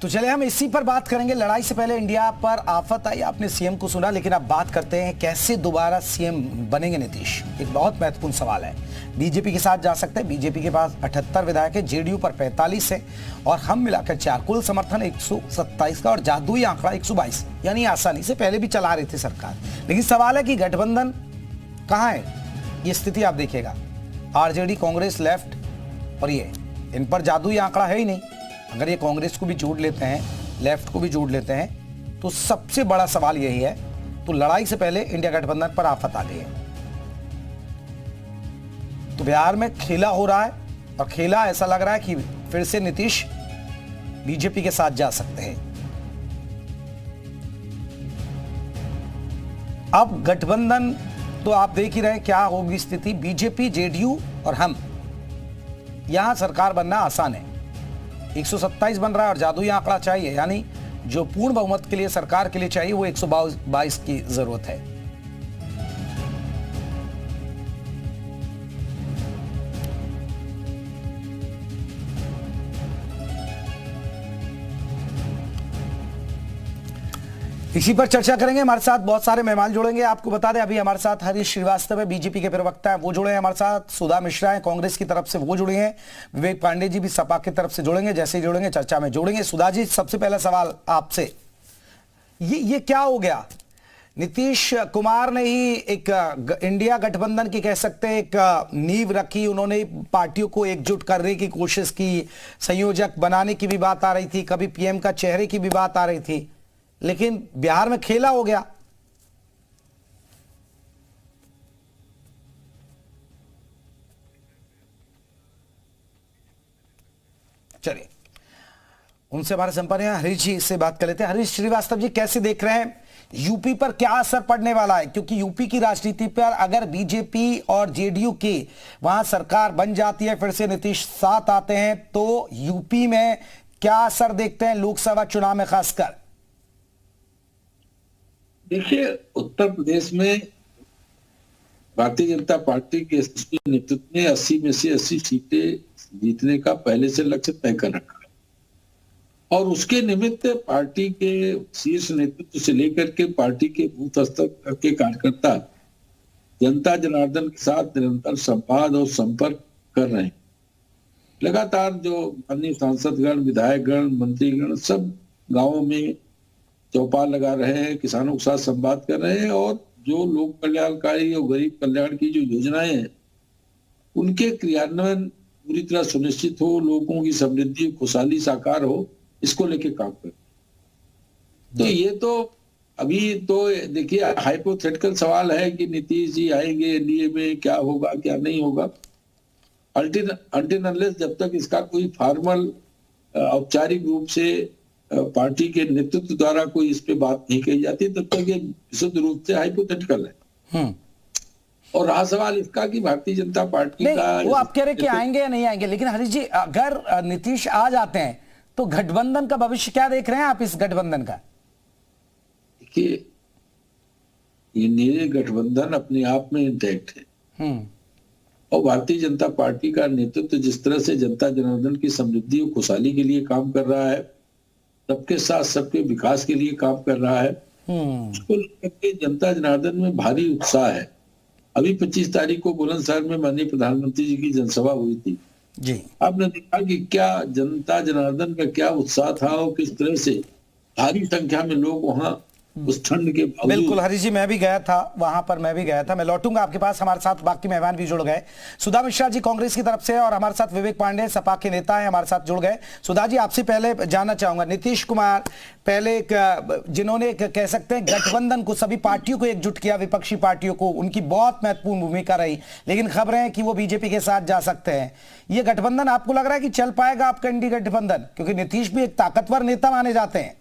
तो चले हम इसी पर बात करेंगे। लड़ाई से पहले इंडिया पर आफत आई, आपने सीएम को सुना, लेकिन अब बात करते हैं कैसे दोबारा सीएम बनेंगे नीतीश। एक बहुत महत्वपूर्ण सवाल है। बीजेपी के साथ जा सकते हैं। बीजेपी के पास 78 विधायक है, जेडीयू पर 45 है और हम मिलाकर 4। कुल समर्थन 127 का और जादुई आंकड़ा 122, यानी आसानी से पहले भी चला रही थी सरकार। लेकिन सवाल है कि गठबंधन कहां है। ये स्थिति आप देखिएगा, आरजेडी, कांग्रेस, लेफ्ट और ये, इन पर जादुई आंकड़ा है ही नहीं। अगर ये कांग्रेस को भी जोड़ लेते हैं, लेफ्ट को भी जोड़ लेते हैं, तो सबसे बड़ा सवाल यही है। तो लड़ाई से पहले इंडिया गठबंधन पर आफत आ गई है। तो बिहार में खेला हो रहा है और खेला ऐसा लग रहा है कि फिर से नीतीश बीजेपी के साथ जा सकते हैं। अब गठबंधन तो आप देख ही रहे क्या होगी स्थिति। बीजेपी, जेडीयू और हम, यहां सरकार बनना आसान है। 127 बन रहा है और जादुई आंकड़ा चाहिए, यानी जो पूर्ण बहुमत के लिए सरकार के लिए चाहिए वो 122 की जरूरत है। इसी पर चर्चा करेंगे। हमारे साथ बहुत सारे मेहमान जुड़ेंगे। आपको बता दें, अभी हमारे साथ हरीश श्रीवास्तव है, बीजेपी के प्रवक्ता हैं, वो जुड़े हैं हमारे साथ। सुधा मिश्रा है, कांग्रेस की तरफ से, वो जुड़े हैं। विवेक पांडे जी भी सपा की तरफ से जुड़ेंगे। जैसे ही जुड़ेंगे चर्चा में जुड़ेंगे। सुधा जी, सबसे पहला सवाल आपसे, ये क्या हो गया? नीतीश कुमार ने ही एक इंडिया गठबंधन की कह सकते हैं एक नींव रखी। उन्होंने पार्टियों को एकजुट करने की कोशिश की, संयोजक बनाने की भी बात आ रही थी, कभी पीएम का चेहरे की भी बात आ रही थी, लेकिन बिहार में खेला हो गया। चलिए, उनसे हमारे संपर्क हैं, हरीश जी से बात कर लेते हैं। हरीश श्रीवास्तव जी, कैसे देख रहे हैं यूपी पर क्या असर पड़ने वाला है? क्योंकि यूपी की राजनीति पर अगर बीजेपी और जेडीयू की वहां सरकार बन जाती है, फिर से नीतीश साथ आते हैं, तो यूपी में क्या असर देखते हैं लोकसभा चुनाव में खासकर? देखिए, उत्तर प्रदेश में भारतीय जनता पार्टी के यशस्वी नेतृत्व ने 80 में से 80 सीटें जीतने का पहले से लक्ष्य तय कर रखा है और उसके निमित्त पार्टी के शीर्ष नेतृत्व से लेकर के पार्टी के बूथ स्तर के कार्यकर्ता जनता जनार्दन के साथ निरंतर संवाद और संपर्क कर रहे हैं। लगातार जो अन्य सांसदगण, विधायकगण, मंत्रीगण सब गांवों में चौपाल लगा रहे हैं, किसानों के साथ संवाद कर रहे हैं और जो लोक कल्याणकारी और गरीब कल्याण की जो योजनाएं हैं उनके क्रियान्वयन पूरी तरह सुनिश्चित हो, लोगों की समृद्धि, खुशहाली साकार हो, इसको लेके काम कर। तो ये तो अभी तो देखिए हाइपोथेटिकल सवाल है कि नीतीश जी आएंगे एनडीए में, क्या होगा क्या नहीं होगा। अनटिल अनलेस जब तक इसका कोई फॉर्मल औपचारिक रूप से पार्टी के नेतृत्व द्वारा कोई इस पे बात नहीं कही जाती, तब तक ये विशुद्ध रूप से हाइपोथेटिकल है। और रहा सवाल इसका कि भारतीय जनता पार्टी का, वो आप कह रहे कि आएंगे या नहीं आएंगे, लेकिन हरीश जी अगर नीतीश आ जाते हैं तो गठबंधन का भविष्य क्या देख रहे हैं आप इस गठबंधन का? देखिए, ये नए गठबंधन अपने आप में इंटैक्ट है और भारतीय जनता पार्टी का नेतृत्व जिस तरह से जनता जनार्दन की समृद्धि और खुशहाली के लिए काम कर रहा है, सबके साथ सबके विकास के लिए काम कर रहा है, उसको लेकर के जनता जनार्दन में भारी उत्साह है। अभी 25 तारीख को बुलंदशहर में माननीय प्रधानमंत्री जी की जनसभा हुई थी जी। आपने देखा कि क्या जनता जनार्दन का क्या उत्साह था और किस तरह से भारी संख्या में लोग वहां उस ठंड के बावजूद। बिल्कुल हरीश जी, मैं भी गया था वहां पर, मैं भी गया था। मैं लौटूंगा आपके पास। हमारे साथ बाकी मेहमान भी जुड़ गए। सुधा मिश्रा जी कांग्रेस की तरफ से और हमारे साथ विवेक पांडे सपा के नेता हैं, हमारे साथ जुड़ गए। सुधा जी, आपसे पहले जानना चाहूंगा, नीतीश कुमार पहले जिन्होंने कह सकते हैं गठबंधन को, सभी पार्टियों को एकजुट किया, विपक्षी पार्टियों को, उनकी बहुत महत्वपूर्ण भूमिका रही, लेकिन खबरें हैं कि वो बीजेपी के साथ जा सकते हैं। ये गठबंधन आपको लग रहा है कि चल पाएगा आपका इंडी गठबंधन? क्योंकि नीतीश भी एक ताकतवर नेता माने जाते हैं।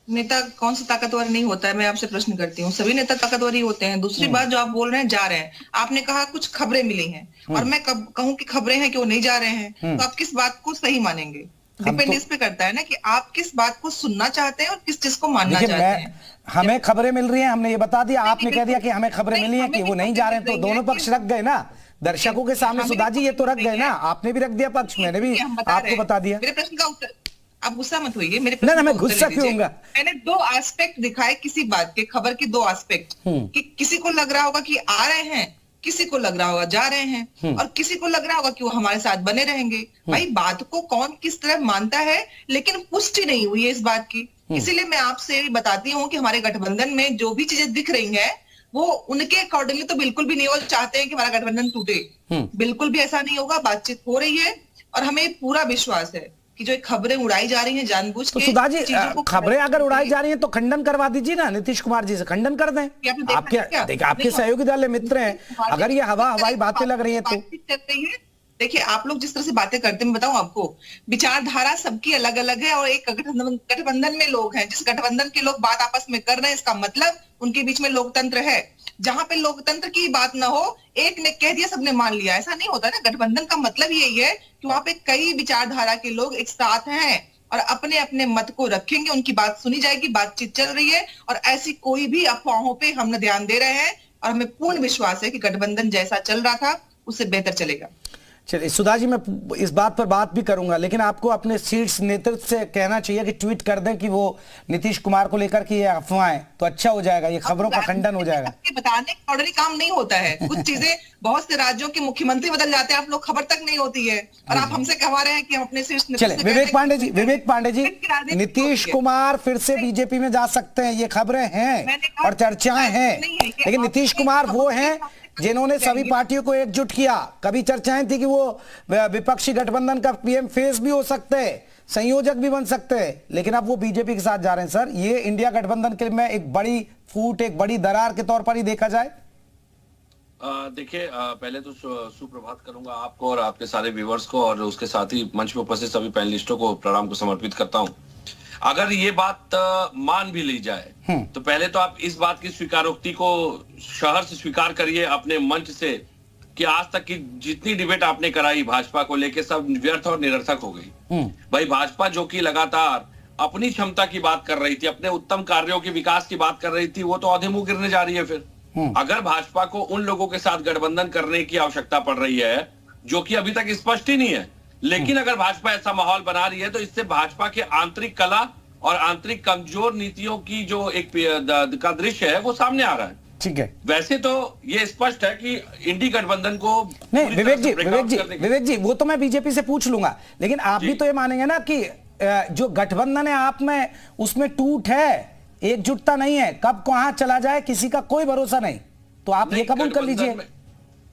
नेता कौन सा ताकतवर नहीं होता है? मैं आपसे प्रश्न करती हूँ, सभी नेता ताकतवर ही होते हैं। दूसरी बात जो आप बोल रहे हैं जा रहे हैं, आपने कहा कुछ खबरें मिली हैं और मैं कहूँ कि खबरें हैं कि वो नहीं जा रहे हैं, तो आप किस बात को सही मानेंगे? डिपेंड इस पे करता है ना कि आप किस बात को सुनना चाहते हैं और किस चीज को मानना चाहते हैं। हमें खबरें मिल रही हैं, हमने ये बता दिया, आपने कह दिया कि हमें खबरें मिली हैं कि वो नहीं जा रहे हैं, तो दोनों पक्ष रख गए ना दर्शकों के सामने। सुधा जी, ये तो रख गए ना, आपने भी रख दिया पक्ष, मैंने भी आपको बता दिया। मेरे प्रश्न का उत्तर आप गुस्सा मत होइए, मेरे ना प्रश्न मैं का उत्तर गुस्सा लीजिए। क्यों होऊंगा? मैंने 2 एस्पेक्ट दिखाए किसी बात के, खबर के 2 एस्पेक्ट, कि किसी को लग रहा होगा कि आ रहे हैं, किसी को लग रहा होगा जा रहे हैं, और किसी को लग रहा होगा कि वो हमारे साथ बने रहेंगे। भाई बात को कौन किस तरह मानता है, लेकिन पुष्टि नहीं हुई है इस बात की। इसीलिए मैं आपसे बताती हूँ कि हमारे गठबंधन में जो भी चीजें दिख रही हैं वो उनके अकॉर्डिंगली तो बिल्कुल भी नहीं, वो चाहते हैं कि हमारा गठबंधन टूटे। बिल्कुल भी ऐसा नहीं होगा, बातचीत हो रही है और हमें पूरा विश्वास है कि जो खबरें उड़ाई जा रही हैं जानबूझ तो के, सुधा जी, चीजों को खबरें अगर उड़ाई जा रही हैं तो खंडन करवा दीजिए ना, नीतीश कुमार जी से खंडन कर दें। आपने देखा आपके है क्या? देखिए, आपके देखा? सहयोगी दल मित्र हैं, अगर ये हवाई बातें लग रही हैं तो बातचीत चल रही है। देखिए आप लोग जिस तरह से बातें करते हैं, मैं बताऊं आपको, विचारधारा सबकी अलग अलग है और एक गठबंधन में लोग हैं, जिस गठबंधन के लोग बात आपस में कर रहे हैं, इसका मतलब उनके बीच में लोकतंत्र है। जहां पे लोकतंत्र की बात ना हो, एक ने कह दिया सबने मान लिया, ऐसा नहीं होता ना। गठबंधन का मतलब यही है कि वहां पे कई विचारधारा के लोग एक साथ हैं और अपने अपने मत को रखेंगे, उनकी बात सुनी जाएगी, बातचीत चल रही है और ऐसी कोई भी अफवाहों पे हम न ध्यान दे रहे हैं और हमें पूर्ण विश्वास है कि गठबंधन जैसा चल रहा था उससे बेहतर चलेगा। चलिए सुधा जी, मैं इस बात पर बात भी करूंगा, लेकिन आपको अपने शीर्ष नेतृत्व से कहना चाहिए कि ट्वीट कर दें कि वो नीतीश कुमार को लेकर कि ये अफवाहें, तो अच्छा हो जाएगा, ये खबरों का खंडन हो जाएगा। बताने का ऑर्डरी काम नहीं होता है, कुछ चीजें बहुत से राज्यों के मुख्यमंत्री बदल जाते हैं, आप लोग खबर तक नहीं होती है और आप हमसे कहवा रहे हैं कि हम अपने शीर्ष चले विवेक पांडे जी, नीतीश कुमार फिर से बीजेपी में जा सकते हैं, ये खबरें हैं और चर्चाएं हैं, लेकिन नीतीश कुमार वो हैं जिन्होंने सभी पार्टियों को एकजुट किया। कभी चर्चाएं थी कि वो विपक्षी गठबंधन का पीएम फेस भी हो सकते हैं, संयोजक भी बन सकते हैं, लेकिन अब वो बीजेपी के साथ जा रहे हैं। सर, ये इंडिया गठबंधन के में एक बड़ी फूट, एक बड़ी दरार के तौर पर ही देखा जाए। देखिए, पहले तो सुप्रभात करूंगा आपको और आपके सारे व्यूअर्स को, और उसके साथ ही मंच पर उपस्थित सभी पैनलिस्टों को प्रणाम को समर्पित करता हूं। अगर ये बात मान भी ली जाए तो पहले तो आप इस बात की स्वीकारोक्ति को शहर से स्वीकार करिए अपने मंच से कि आज तक की जितनी डिबेट आपने कराई भाजपा को लेके सब व्यर्थ और निरर्थक हो गई। भाई भाजपा जो कि लगातार अपनी क्षमता की बात कर रही थी, अपने उत्तम कार्यों के विकास की बात कर रही थी, वो तो औंधे मुंह गिरने जा रही है। फिर अगर भाजपा को उन लोगों के साथ गठबंधन करने की आवश्यकता पड़ रही है जो कि अभी तक स्पष्ट ही नहीं है, लेकिन अगर भाजपा ऐसा माहौल बना रही है तो इससे भाजपा के आंतरिक कला और आंतरिक कमजोर नीतियों की जो एक का दृश्य है वो सामने आ रहा है। ठीक है, वैसे तो ये स्पष्ट है कि इंडी गठबंधन को नहीं, विवेक जी वो तो मैं बीजेपी से पूछ लूंगा, लेकिन आप भी तो ये मानेंगे ना कि जो गठबंधन है आप में, उसमें टूट है, एकजुटता नहीं है, कब कहां चला जाए किसी का कोई भरोसा नहीं, तो आप ये कबूल कर लीजिए।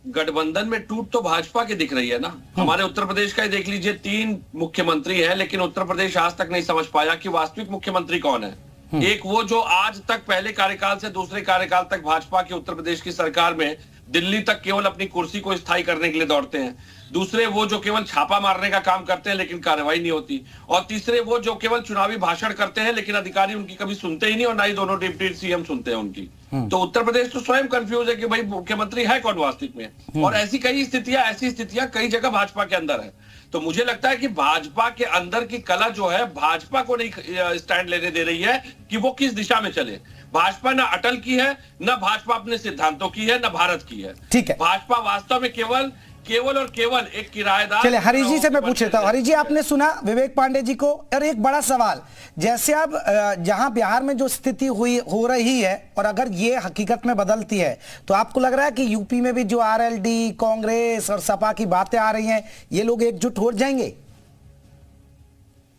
गठबंधन में टूट तो भाजपा की दिख रही है ना। हमारे उत्तर प्रदेश का ही देख लीजिए, 3 मुख्यमंत्री हैं, लेकिन उत्तर प्रदेश आज तक नहीं समझ पाया कि वास्तविक मुख्यमंत्री कौन है। एक वो जो आज तक पहले कार्यकाल से दूसरे कार्यकाल तक भाजपा की उत्तर प्रदेश की सरकार में दिल्ली तक केवल अपनी कुर्सी को स्थायी करने के लिए दौड़ते हैं। दूसरे वो जो केवल छापा मारने का काम करते हैं लेकिन कार्रवाई नहीं होती। और तीसरे वो जो केवल चुनावी भाषण करते हैं लेकिन अधिकारी उनकी कभी सुनते ही नहीं, और ना ही दोनों डिप्टी सीएम सुनते हैं उनकी। तो उत्तर प्रदेश तो स्वयं कंफ्यूज है कि भाई मुख्यमंत्री है कौन वास्तविक में। और ऐसी स्थितियां कई जगह भाजपा के अंदर है। तो मुझे लगता है कि भाजपा के अंदर की कला जो है भाजपा को नहीं स्टैंड लेने दे रही है कि वो किस दिशा में चले। भाजपा ना अटल की है, ना भाजपा अपने सिद्धांतों की है, ना भारत की है। ठीक है, भाजपा वास्तव में केवल और केवल एक किराएदार। चले हरी जी से मैं पूछ लेता हूं। हरी जी, आपने सुना विवेक पांडे जी को, और एक बड़ा सवाल, जैसे अब जहां बिहार में जो स्थिति हो रही है और अगर ये हकीकत में बदलती है तो आपको लग रहा है कि यूपी में भी जो आरएलडी, कांग्रेस और सपा की बातें आ रही हैं, ये लोग एकजुट हो जाएंगे?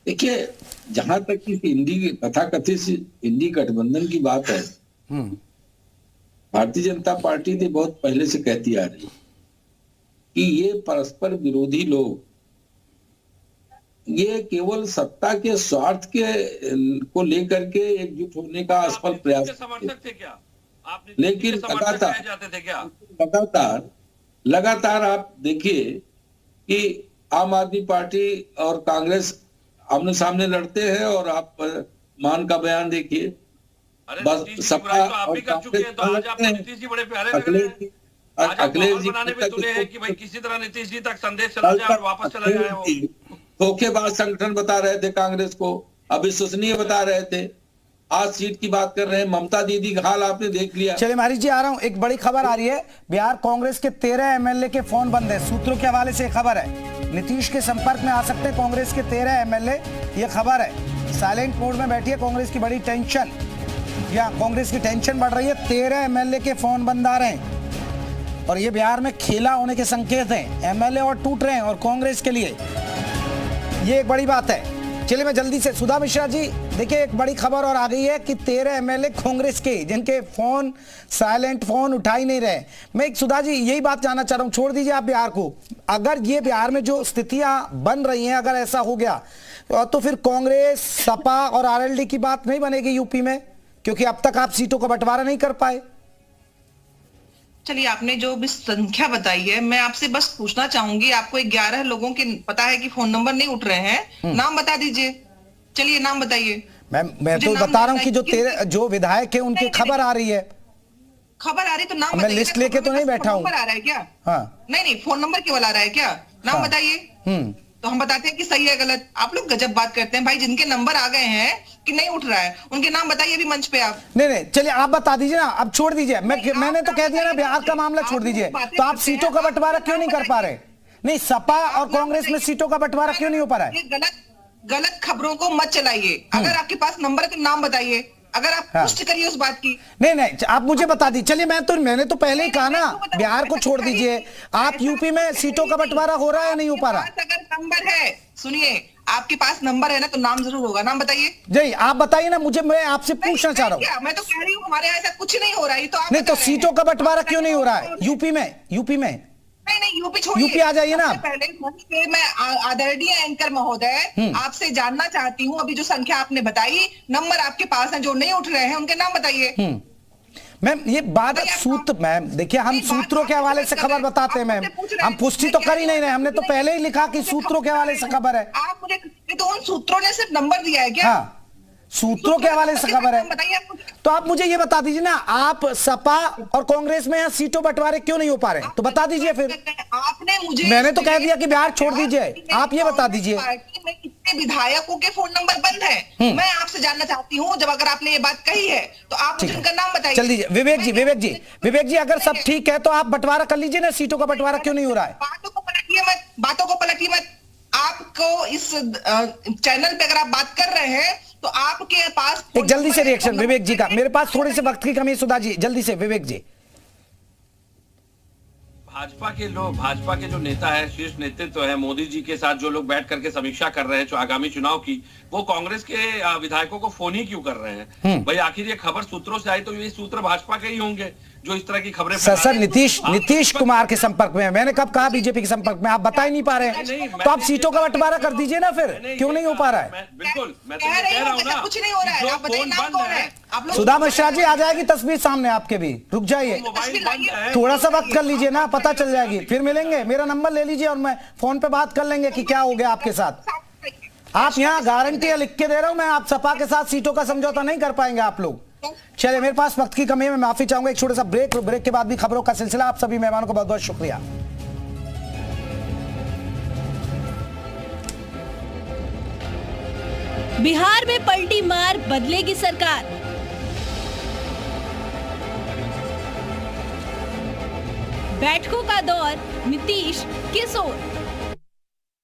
देखिए, जहां तक कि तथाकथित इंडी गठबंधन की बात है, भारतीय जनता पार्टी ने बहुत पहले से कहती आ रही कि ये परस्पर विरोधी लोग ये केवल सत्ता के स्वार्थ के को लेकर के एकजुट होने का असफल प्रयास समर्थक थे क्या? आप लेकिन लगातार आप देखिए कि आम आदमी पार्टी और कांग्रेस आमने सामने लड़ते हैं, और आप मान का बयान देखिए, बस सपा और अखिलेश जी बनाने में तुले हैं कि भाई किसी तरह नीतीश जी तक संदेश चला जाए और वापस चला जाए। वो धोखेबाज संगठन बता रहे थे कांग्रेस को, अविश्वसनीय बता रहे थे, आज सीट की बात कर रहे हैं। ममता दीदी का हाल आपने देख लिया। चलिए मारी जी, आ रहा हूं, एक बड़ी खबर आ रही है, बिहार कांग्रेस के 13 एमएलए के फोन बंद है, सूत्रों के हवाले से खबर है। नीतीश के संपर्क में आ सकते हैं कांग्रेस के 13 एमएलए, ये खबर है। साइलेंट मोड में बैठी है कांग्रेस की बड़ी टेंशन, या कांग्रेस की टेंशन बढ़ रही है। 13 एमएलए के फोन बंद आ रहे हैं और ये बिहार में खेला होने के संकेत हैं। एमएलए और टूट रहे हैं और कांग्रेस के लिए ये एक बड़ी बात है। चलिए मैं जल्दी से, सुधा मिश्रा जी देखिए एक बड़ी खबर और आ गई है कि 13 एमएलए कांग्रेस के जिनके फोन साइलेंट, फोन उठा ही नहीं रहे। मैं सुधा जी यही बात जानना चाह रहा हूं, छोड़ दीजिए आप बिहार को, अगर ये बिहार में जो स्थितियां बन रही हैं अगर ऐसा हो गया तो फिर कांग्रेस, सपा और आरएलडी की बात नहीं बनेगी यूपी में, क्योंकि अब तक आप सीटों का बंटवारा नहीं कर पाए। चलिए, आपने जो भी संख्या बताई है, मैं आपसे बस पूछना चाहूंगी, आपको 11 लोगों के पता है कि फोन नंबर नहीं उठ रहे हैं, नाम बता दीजिए। चलिए नाम बताइए। मैं तो बता रहा हूं कि जो विधायक है उनकी खबर आ रही है। खबर आ रही तो नाम मैं लिस्ट लेके तो नहीं बैठा हूं। नंबर आ रहा है क्या? हाँ। नहीं, फोन नंबर केवल आ रहा है क्या? नाम बताइए। तो हम बताते हैं कि सही है गलत। आप लोग गजब बात करते हैं भाई, जिनके नंबर आ गए हैं कि नहीं उठ रहा है उनके नाम बताइए अभी मंच पे आप। नहीं चलिए आप बता दीजिए ना, अब छोड़ दीजिए। मैंने तो कह दिया ना बिहार का मामला छोड़ दीजिए, तो आप सीटों का बंटवारा क्यों नहीं कर पा रहे? नहीं, सपा और कांग्रेस में सीटों का बंटवारा क्यों नहीं हो पा रहा है? गलत खबरों को मत चलाइए। अगर आपके पास नंबर है तो नाम बताइए, अगर आप पुष्टि करिए उस बात की। नहीं आप मुझे बता दी। चलिए मैंने तो पहले ही कहा ना, बिहार को छोड़ दीजिए। आप यूपी में सीटों का बंटवारा हो रहा है या नहीं हो पा रहा? अगर नंबर है, सुनिए, आपके पास नंबर है ना तो नाम जरूर होगा। नाम बताइए जी, आप बताइए ना मुझे, मैं आपसे पूछना चाह रहा हूँ। मैं तो कह रही हूँ हमारे यहाँ ऐसा कुछ नहीं हो रहा है। तो आप नहीं तो सीटों का बंटवारा क्यों नहीं हो रहा है यूपी में? नहीं, यूपी छोड़िए, यूपी आ जाइए ना। पहले मंच पे मैं आदरणीय एंकर महोदय आपसे जानना चाहती हूँ, अभी जो संख्या आपने बताई, नंबर आपके पास है जो नहीं उठ रहे हैं उनके नाम बताइए। मैम ये बात सूत्र, मैम देखिए हम सूत्रों के हवाले से खबर बताते हैं मैम, हम पुष्टि तो कर ही नहीं रहे। हमने तो पहले ही लिखा कि सूत्रों के हवाले से खबर है। आप मुझे तो उन सूत्रों ने सिर्फ नंबर दिया है क्या? हाँ, सूत्रों के हवाले से खबर है। तो आप मुझे ये बता दीजिए ना, आप सपा और कांग्रेस में यहाँ सीटों बंटवारे क्यों नहीं हो पा रहे? तो बता दीजिए फिर। आपने मुझे, मैंने तो कह दिया कि बिहार छोड़ दीजिए, आप ये बता दीजिए। पार्टी में कितने विधायकों के फोन नंबर बंद है, मैं आपसे जानना चाहती हूँ। जब अगर आपने ये बात कही है तो आप मुझे उनका नाम बताइए। चल दीजिए विवेक जी अगर सब ठीक है तो आप बंटवारा कर लीजिए ना, सीटों का बंटवारा क्यों नहीं हो रहा है? बातों को पलटिए मत। आपको इस चैनल पे अगर आप बात कर रहे हैं तो आपके पास एक जल्दी से रिएक्शन विवेक जी का, मेरे पास थोड़े से वक्त की कमी है। सुधा जी जल्दी से, विवेक जी। भाजपा के जो नेता है, शीर्ष नेतृत्व है, मोदी जी के साथ जो लोग बैठ करके समीक्षा कर रहे हैं जो आगामी चुनाव की, वो कांग्रेस के विधायकों को फोन ही क्यों कर रहे हैं? भाई आखिर ये खबर सूत्रों से आई तो ये सूत्र भाजपा के ही होंगे जो इस तरह की खबरें। सर नीतीश कुमार के संपर्क में है। मैंने कब कहा बीजेपी के संपर्क में? आप बता ही नहीं पा रहे हैं। तो आप सीटों का बंटवारा कर दीजिए ना फिर, क्यों नहीं हो पा रहा है? बिल्कुल, मैं तो कह रहा हूं ना, कुछ नहीं हो रहा है। आप बताइए नाम कौन है? सुधा मिश्रा जी आ जाएगी तस्वीर सामने आपके भी, रुक जाइए थोड़ा सा वक्त कर लीजिए ना, पता चल जाएगी। फिर मिलेंगे, मेरा नंबर ले लीजिए और मैं फोन पे बात कर लेंगे कि क्या हो गया आपके साथ। आप यहाँ गारंटी लिख के दे रहा हूं मैं, आप सपा के साथ सीटों का समझौता नहीं कर पाएंगे आप लोग। चलिए मेरे पास वक्त की कमी है, मैं माफी चाहूंगा। एक छोटा सा ब्रेक के बाद भी खबरों का सिलसिला। आप सभी मेहमानों को बहुत बहुत शुक्रिया। बिहार में पलटी मार, बदलेगी सरकार। बैठकों का दौर, नीतीश किस ओर?